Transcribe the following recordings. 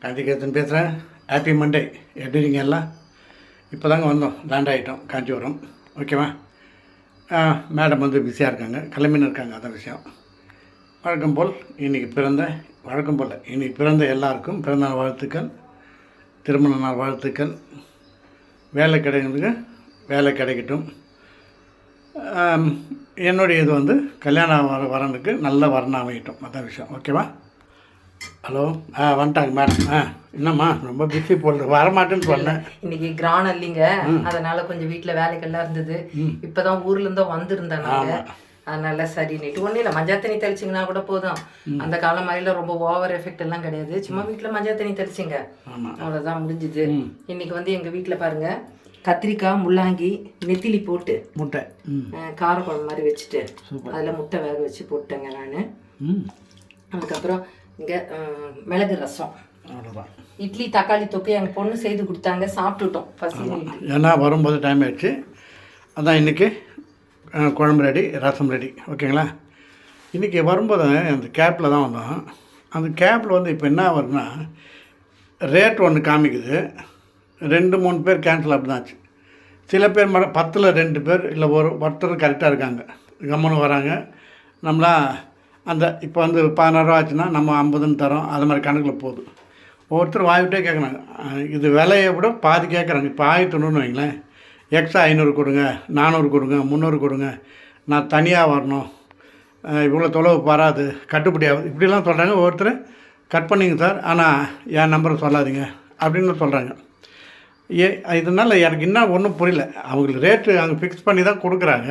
காந்திகேதன் பேசுகிறேன். Happy Monday. எப்படி இருக்கீங்க எல்லாம்? இப்போ தாங்க வந்தோம், லேண்ட் ஆகிட்டோம் காஞ்சிபுரம். ஓகேவா? மேடம் வந்து பிஸியாக இருக்காங்க, கிளம்பின்னு இருக்காங்க. அதான் விஷயம். வழக்கம் போல் இன்றைக்கி பிறந்த எல்லாருக்கும் பிறந்தநாள் வாழ்த்துக்கள், திருமண நாள் வாழ்த்துக்கள். வேலை கிடைக்கிறதுக்கு வேலை கிடைக்கட்டும். என்னுடைய இது வந்து கல்யாணம் வரனுக்கு நல்ல வரணும் அமையட்டும். அதான் விஷயம். ஓகேவா? ஹலோ, வந்துட்டாங்க மேடம். என்னம்மா ரொம்ப பிஸி போடுறது, வரமாட்டேன்னு சொன்னேன். இன்னைக்கு கிரானம் இல்லைங்க, அதனால கொஞ்சம் வீட்டில் வேலைகள்லாம் இருந்தது. இப்போதான் ஊர்லேருந்தோ வந்திருந்தேன் நாங்கள். அதனால சரி நீட்டு ஒன்றும் இல்லை, மஞ்சள் தண்ணி தெளிச்சிங்கன்னா கூட போதும். அந்த காலம் மாதிரில ரொம்ப ஓவர் எஃபெக்ட் எல்லாம் கிடையாது. சும்மா வீட்டில் மஞ்சள் தண்ணி தெளிச்சிங்க, அவ்வளோதான் முடிஞ்சுது. இன்னைக்கு வந்து எங்கள் வீட்டில் பாருங்க, கத்திரிக்காய் முள்ளாங்கி நெத்திலி போட்டு முட்டை காரக்குழம்பு மாதிரி வச்சுட்டு அதில் முட்டை வேக வச்சு போட்டேங்க நான். அதுக்கப்புறம் இங்கே மிளகு ரசம், அவ்வளோதான். இட்லி தக்காளி தொக்கு எங்கள் பொண்ணு செய்து கொடுத்தாங்க, சாப்பிட்டுட்டோம். பசி ஏன்னா வரும்போது டைம் ஆயிடுச்சு. அதான் இன்றைக்கி குழம்பு ரெடி, ரசம் ரெடி. ஓகேங்களா? இன்றைக்கி வரும்போது அந்த கேப்பில் தான் வந்தோம். அந்த கேப்பில் வந்து இப்போ என்ன வருதுன்னா, ரேட் ஒன்று காமிக்குது, 2-3 பேர் கேன்சல் அப்படி தான் ஆச்சு. சில பேர் மட்டும் 10ல் 2 பேர் இல்லை ஒருத்தர் கரெக்டாக இருக்காங்க, கம்முன்னு வராங்க. நம்மளா அந்த இப்போ வந்து 16 ரூபா ஆச்சுன்னா நம்ம 50ன்னு தரோம். அது மாதிரி கணக்கில் போகுது. ஒவ்வொருத்தர் வாங்கிட்டே கேட்குறாங்க. இது விலையை விட பாதி கேட்குறாங்க. இப்போ 1900 வைங்களேன், எக்ஸ்ட்ரா 500 கொடுங்க, 400 கொடுங்க, 300 கொடுங்க, நான் தனியாக வரணும், இவ்வளோ தொலைவு வராது, கட்டுப்படி ஆகுது, இப்படிலாம் சொல்கிறாங்க. ஒவ்வொருத்தர் கட் பண்ணிங்க சார், ஆனால் என் நம்பரை சொல்லாதீங்க அப்படின்னு சொல்கிறாங்க. இதனால் எனக்கு இன்னும் ஒன்றும் புரியல. அவங்களுக்கு ரேட்டு அங்கே ஃபிக்ஸ் பண்ணி தான் கொடுக்குறாங்க,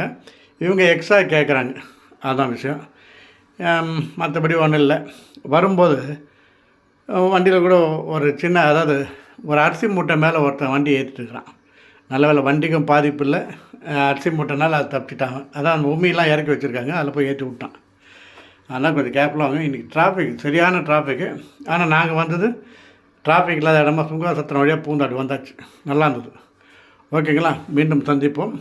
இவங்க எக்ஸ்ட்ரா கேட்குறாங்க. அதுதான் விஷயம். மற்றபடி ஒன்றும் இல்லை. வரும்போது வண்டியில் கூட ஒரு சின்ன, அதாவது ஒரு அரிசி மூட்டை மேலே ஒருத்தன் வண்டி ஏற்றிட்டு இருக்கிறான். நல்ல வேலை வண்டிக்கும் பாதிப்பு இல்லை, அரிசி மூட்டைனால அது தப்பிச்சிட்டாங்க. அதான் அந்த உண்மையெல்லாம் இறக்கி வச்சுருக்காங்க, அதில் போய் ஏற்றி விட்டான். அதனால் கொஞ்சம் கேர்ஃபுல்லாக வாங்க. இன்றைக்கி டிராஃபிக், சரியான டிராஃபிக்கு. ஆனால் நாங்கள் வந்தது டிராஃபிக் இல்லாத இடமா சுங்காசத்திரம் வழியாக பூந்தாடி வந்தாச்சு. நல்லா இருந்தது. ஓகேங்களா? மீண்டும் சந்திப்போம்.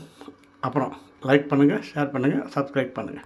அப்புறம் லைக் பண்ணுங்கள், ஷேர் பண்ணுங்கள், சப்ஸ்கிரைப் பண்ணுங்கள்.